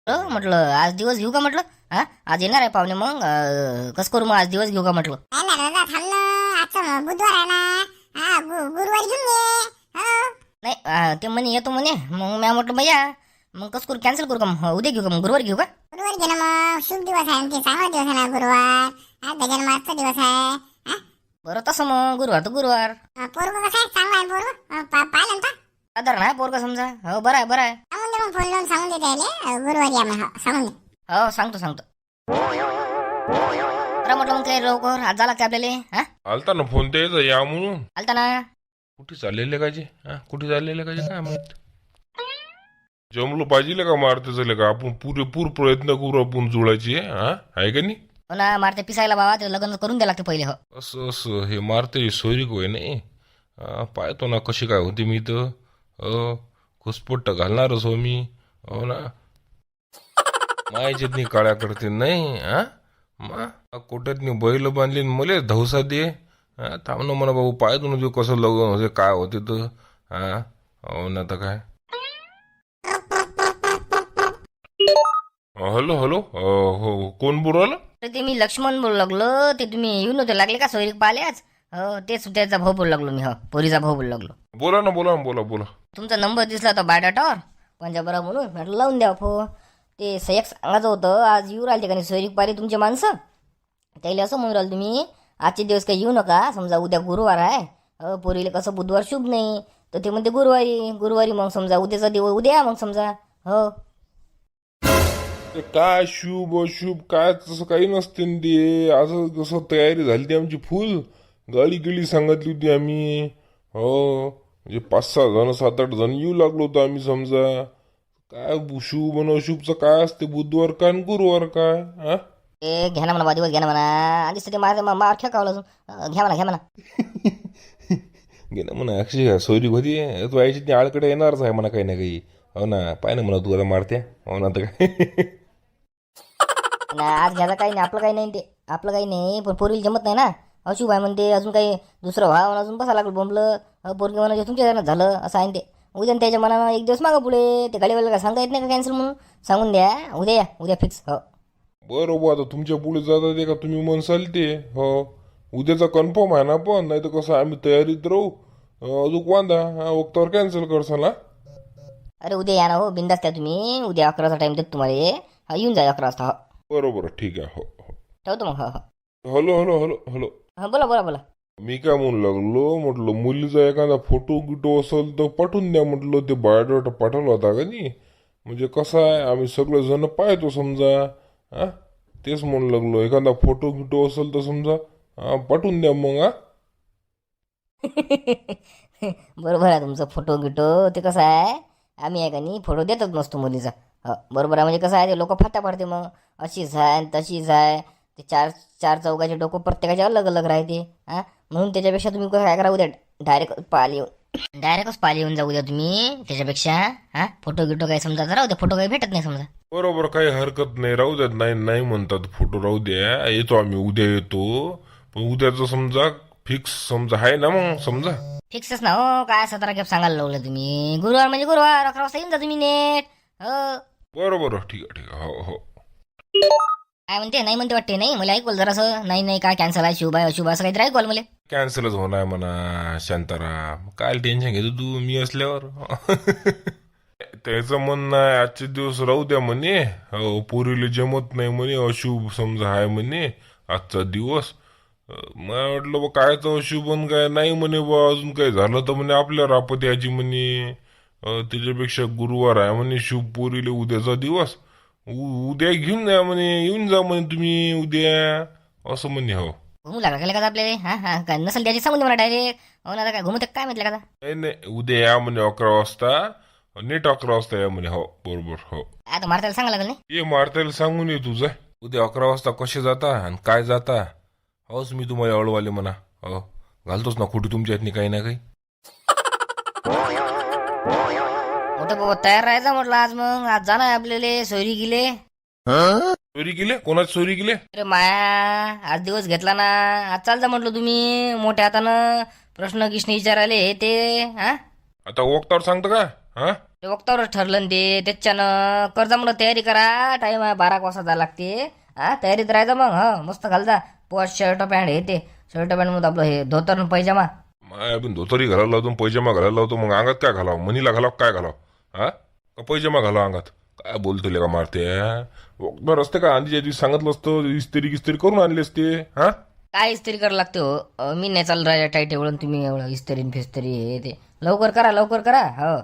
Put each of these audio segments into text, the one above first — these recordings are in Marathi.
म्हटलं आज दिवस घेऊ का म्हटलं. हा आज येणार आहे पाहुणे मग कसं करू मग आज दिवस घेऊ का म्हटलं. नाही ना दादा थांब ना, आजचा बुधवार आहे ना. हा गुरुवारी घेऊन ये. हो नाही ते म्हणे येतो म्हणे मग मी म्हटलं भैया मग कसं करू कॅन्सल करू का मग उद्या घेऊ का मग गुरुवारी घेऊ का. गुरुवारी घे ना मग, शुभ दिवस आहे ते, चांगला दिवस आहे ना गुरुवार. हा गजानन महाराजचा दिवस आहे. हा बरं तसं मग गुरुवार तर गुरुवार पोरग कसं आहे, चांगला आहे पोरग, पाहिलं ना. साधारण आहे पोरगा समजा. हो बरं आहे बरं आहे. सांगून दे मग, फोन लावून सांगून दे त्याले गुरुवारी या म्हणा. सांगून दे. हो सांगतो बरं म्हटलं मग काय लवकर आज झाला का आपल्याला. हा आलता ना फोन द्यायचा या म्हणून. आलता ना. कुठे चाललेले काजे, हा कुठे चाललेले काजे काय माहित. जमलो पाहिजे का मारते झाले का आपण पुरेपूर प्रयत्न करू आपण जुळायची. हा आहे का नाही. हो ना मारते पिसायला बाबा ते लग्न करून द्या लागते पहिले. हो असं असं हे मारते सोयरीक होय नाही. पाहतो ना कशी काय होती मी तर. घुसपट्ट घालणारच हो मी. हो ना मायच्यातनी काळ्या करते नाही. कोट्यातनी बैल बांधली मले धवसा दे. थांब ना म्हणा भाऊ पाहतो ना तू कसं लग्न होते काय होते तर. हो ना तर काय. हॅलो हॅलो हो कोण बोलावलं. तर ते मी लक्ष्मण बोलू लागलो. ते तुम्ही येऊन होते लागले का सोयरीक पाहिले आज. हो तेच त्याचा भाऊ बोलू लागलो मी. हो पोरीचा भाऊ बोलू लागलो. बोला ना बोला. तुमचा नंबर दिसला होता बायोडाटावर पंजाबराव म्हणून म्हटलं लावून द्या फोन. ते सह्याक सांगायचं होतं आज येऊ राहिले का नाही सोयरीक पाहिले तुमचे माणसं. त्याला असं म्हणून राहिलं तुम्ही आजचे दिवस काही येऊ नका समजा उद्या गुरुवार आहे. पोरीला कसं बुधवार शुभ नाही तर ते म्हणते गुरुवारी मग समजा उद्याचा दिवस उद्या मग समजा. हो काय शुभ अशुभ काय तसं काही नसते न ते. असं कसं तयारी झाली ती आमची फुल गाडी गिळी सांगितली होती आम्ही. हो म्हणजे 5-6 जण 7-8 जण येऊ लागलो होतो आम्ही समजा. काय शुभ आणि अशुभचं काय असते बुधवार काय आणि गुरुवार काय. हा ते घ्या ना म्हणा दिवस घ्या ना म्हणा आधीच ते मार खेळावलं घ्या म्हणा. घे ना म्हणा अक्षय सोयरी होती तू यायची आळकडे येणारच आहे म्हणा काही ना काही. हो ना पाय ना म्हणा तू आता मारते. हो ना तर काय. आज घ्यायला काही नाही आपलं काही नाही ते आपलं काही नाही पण पोरीला जमत नाही ना. अशुभ आहे म्हणते अजून काही दुसरं व्हा अजून बसा लागलं बोंबलं. पोरगी म्हणा तुमच्या घरात झालं असं आहे ते. उद्या त्याच्या मनानं एक दिवस मागं पुढे ते गाडीवाल्याला काय सांगता येत नाही का कॅन्सल म्हणून. सांगून द्या उद्या या उद्या फिक्स. हो बरोबर आता तुमच्या पुढे जातात ते का तुम्ही म्हणसाल ते. हो उद्याचा कन्फर्म आहे ना पण नाही तर कसं आम्ही तयारीत राहू. अजून वांदा वक्तावर कॅन्सल करसाल. अरे उद्या या ना हो बिंदास त्या तुम्ही. उद्या 11चा टाइम देत तुम्हाला. हा येऊन जा 11 वाजता. हो बरोबर ठीक आहे. हो हो ठेवतो मग. हो हॅलो हा बोला. मी काय म्हणू लागलो म्हटलं मुलीचा एखादा फोटो गिटो असेल तर पाठवून द्या म्हटलं. ते बायोडाटा पाठवला होता का नाही म्हणजे कसं आहे आम्ही सगळे जण पाहतो समजा. तेच म्हणू लागलो एखादा फोटो गिटो असेल तर समजा पाठवून द्या मग. बरोबर आहे तुमचं फोटो गिटो ते कसं आहे आम्ही आहे का नाही फोटो देतच नसतो मुलीचा. हो बरोबर आहे म्हणजे कसं आहे ते लोक फाटा पाडते मग अशीच आहे तशीच आहे. ते चार चौकाचे डोकं प्रत्येकाचे अलग अलग राहते. म्हणून त्याच्यापेक्षा तुम्ही काय करा उद्या डायरेक्टच पाल येऊन जाऊ द्या तुम्ही. त्याच्यापेक्षा फोटो गिटो काही समजा राहू द्या. फोटो काही भेटत नाही समजा. बरोबर काही हरकत नाही राहू द्यात. नाही म्हणतात फोटो राहू द्या. येतो आम्ही उद्या येतो पण उद्याचं समजा फिक्स समजा आहे ना मग समजा. फिक्सच ना हो काय 17 खेप सांगायला लावलं तुम्ही. गुरुवार म्हणजे गुरुवार 11 वाजता येऊन जा तुम्ही नेट. हो बरोबर ठीक आहे. हो काय म्हणते नाही म्हणते वाटते नाही मला ऐकवलं जरासं. नाही काय कॅन्सल आहे शुभ आहे अशुभ असं काहीतरी ऐकवलं मला. कॅन्सलच होणार म्हणा शांताराम. काय टेन्शन घेतो तू मी असल्यावर. त्याचं म्हणणं आहे आजचे दिवस राहू द्या म्हणे. हो पोरीला जमत नाही म्हणे अशुभ समजा आहे म्हणे आजचा दिवस. मला वाटलं बा कायचं अशुभ काय नाही म्हणे बा अजून काही झालं तर म्हणे आपल्यावर आपत याची म्हणे. त्याच्यापेक्षा गुरुवार आहे म्हणे शुभ पोरीले उद्याचा दिवस. उद्या घेऊन जा म्हणे येऊन जा म्हणे तुम्ही उद्या असं म्हणे. हो घुमू लागला का आपल्याला. काय नसेल त्याची सांगून दे मला डायरेक्ट. हो ना काय घुमत काय म्हटलं का. नाही उद्या या म्हणे 11 वाजता नीट 11 वाजता या म्हणे. हो बरोबर. हो आता मारतायला सांगा लागेल नाही. ये मारतायला सांगून ये तुझं उद्या 11 वाजता कसे जाता आणि काय जाता. होच मी तुम्हाला अळवाले म्हणा. हो घालतोच ना खोटी तुमच्या हातनी काही ना काही. मोठं बाबा तयार राहायचा म्हटलं आज. मग आज जाणार आपल्याला सोयरी गेले. चोरी केले कोणाची चोरी केले. अरे माया आज दिवस घेतला ना. आज चालता म्हटलं तुम्ही मोठ्या हातानं प्रश्न विचारायले हे ते. आता वक्तावर सांगतं का हा ते वक्तावरच ठरलं ना ते त्याच्यानं कर्जा म्हणून तयारी करा. टाइम आहे 12 वाजता जायला लागते. हा तयारीत राहायचं मग. मस्त घालता पोस्ट शर्ट पॅन्ट हे ते शर्ट पॅन्ट मध्ये आपलं हे धोतर आणि पैजामा. माय आपण धोतरी घालायला लावतो पैजामा घालायला लावतो मग अंगात काय घालाव मनीला घालाव काय घालाव हा का पैजामा घालाव अंगात काय बोलतो का मारते बरं रस्ते काय आधीच्या दिवशी सांगितलं असतं इस्त्री गिस्त्री करून आणले असते हा काय इस्त्री करायला लागते हो. मी नाही चालू राजा टाईट एवढं तुम्ही एवढं इस्त्री फिस्त्री हे ते लवकर करा लवकर करा. हो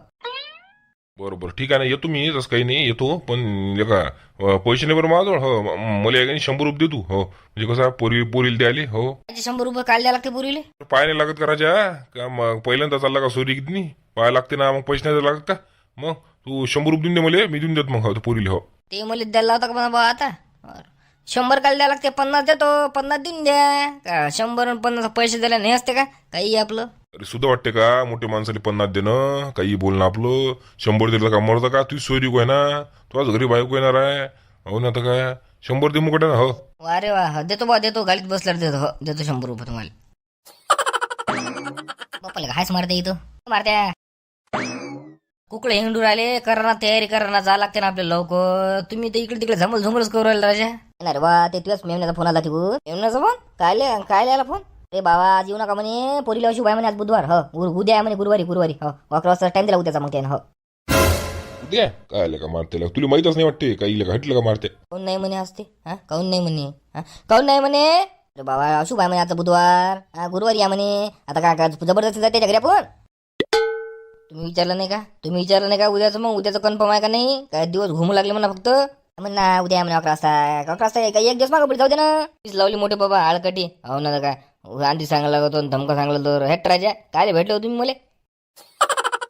बरोबर ठीक आहे ना येतो मी तसं काही नाही येतो पण लेका पैसे नाही बरं माझ्याजवळ हो मला आहे 100 रुपये दे तू हो म्हणजे कसं पोरीला द्यायले हो 100 रुपये काल द्यायला लागते पुरीले. पाय नाही लागत का राजा का मग पहिल्यांदा चालला का सोरी किती पाय लागते ना मग पैसे नाही लागत का मग तू 100 रुपये देऊन दे मला मी देऊन देतो मग हो पोरीले हो ते मला द्यायला होता का म्हणा बा आता. 100 काल द्यायला लागते 50 देतो 50 देऊन द्या का 100 आणि 50 पैसे द्यायला नाही असते का काही आपलं. अरे सुद्धा वाटते का मोठे माणसाला 50 देणं काही बोलणं आपलं 100 दिलं का मरतं का तू सोयरी आहे ना तू आज घरी बायको येणार आहे हो ना तर काय 100 दे मुकट ना हो वा रे वा देतो बा देतो गाडीत बसल्यावर देतो हो देतो 100 रुपये तुम्हाला. बापाला हायच मारते इथं मारत्या कुकडे हिंडू राहिले करा ना तयारी करा ना जा लागते ना आपल्याला लवकर. तुम्ही तर इकडे तिकडे झमल झुमलच करू राहिले राजा. अरे बा ते तुझ्याच मेमण्याचा फोन आला तिकू मेमण्याचा फोन काय आला फोन. रे बाबा आज येऊ नका म्हणे पोरीला अशी बाय म्हणे आज बुधवार हो उद्या आहे म्हणे गुरुवारी हो 11 वाजता टाइम दिला उद्याचा मग त्यानं हो उद्या काय आलं का मारते तुला माहितच नाही वाटते काही हटलं का मारते काऊन नाही म्हणे असते हा काऊन नाही म्हणे काऊन नाही म्हणे. अरे बाबा अशू बाय म्हणे आता बुधवार गुरुवारी या म्हणे आता काय जबरदस्ती जाते त्याच्या घरी आपण. तुम्ही विचारलं नाही का उद्याचं मग उद्याचं कन्फर्म आहे का नाही काय दिवस घुमू लागले म्हणा फक्त म्हणा उद्या म्हणे 11 वाजता काही एक दिवस मागं पुढे जाऊ दे ना. तीच लावली मोठे बाबा आळकटी हो ना काय आधी सांगायला लागतो धमका सांगलं तर हेट राजा काय भेटले हो तुम्ही मला.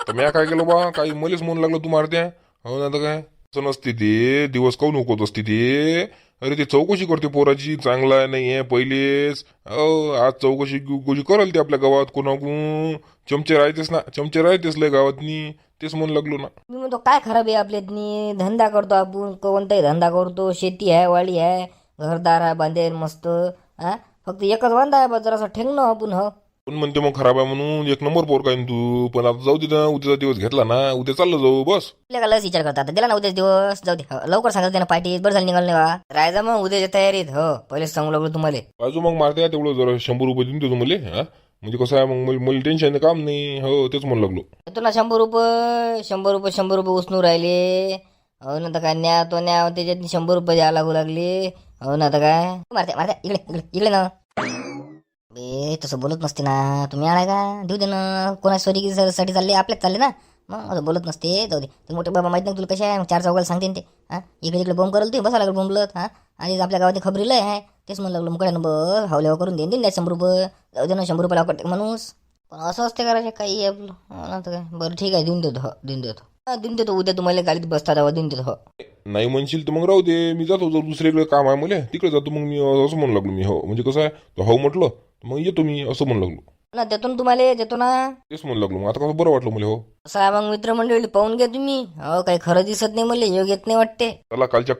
तर मी काय केलं बा काही मलाच म्हणू लागलं तू मारते हो ना तर काय असं नसते ते दिवस काऊन होत असते ते अरे ते चौकशी करते पोराची चांगला नाही आहे पहिलेच आज चौकशी करल ते आपल्या गावात कोणाकून चमचे राहतेच लय गावातनी तेच म्हणू लागलो ना. मी म्हणतो काय खराब आहे आपल्यातनी धंदा करतो आपण कोणताही धंदा करतो शेती आहे वाडी आहे घरदार आहे बांधेल मस्त फक्त एकच वांदा आहे बा जरासं ठेंगणं आपण हो पण म्हणते मग खराब आहे म्हणून 1 नंबर पोर काय तू पण आता जाऊ दे ना उद्याचा दिवस घेतला ना उद्या चाललं जाऊ बस. आपल्या लस विचार करतात दिला ना उद्याच दिवस जाऊ दे लवकर सांगत ना पार्टीत बरं झालं निघाल नाही बा राहायचा मग उद्याच्या तयारीत हो पहिलेच सांगू लागलो तुम्हाला. बाजू मग मारते तेवढं जरा 100 रुपये देऊन देतो मला हा म्हणजे कसं आहे मग मला टेन्शन काम नाही हो तेच म्हणू लागलो. देतो ना 100 रुपये उचनू राहिले हो ना तर काय न्या त्याच्यात 100 रुपये द्यायला लागू लागले हो ना तर काय मारते इकडे ना बे तसं बोलत नसते ना तुम्ही आलाय का देऊ दे ना कोणा साठी चालले आपल्याच चालले ना मग असं बोलत नसते जाऊ दे ते मोठे बाबा माहित नाही तुला कशा आहे 4 चौघाला सांगते ते इकडे बॉम्ब करल तुम्ही बसा लागलं बोंबलत आणि आपल्या गावात खबरीला आहे तेच म्हणलं लागलं मुकड्यानं बघ हावल्यावर करून देईन 100 रुपये जाऊ दे ना 100 रुपये वाटते माणूस पण असं असते करायचे काही आपलं ना तर काय बरं ठीक आहे देऊन देतो उद्या तुम्हाला गाडीत बसता जावा देऊन देतो हो नाही म्हणशील तर मग राहू दे मी जातो जर दुसरीकडे काम आहे मला तिकडे जातो मग मी असं म्हणू लागलो मी हो म्हणजे कसं आहे हो म्हटलं मग येतो मी असं म्हणू लागलो ना देतो ना तुम्हाला देतो ना तेच म्हणू लागलो मग आता कसं बरं वाटलं मला हो असं आहे मग मित्रमंडळी पाहून घ्या तुम्ही हो काही खरं दिसत नाही मला योग येत नाही वाटते त्याला कालच्या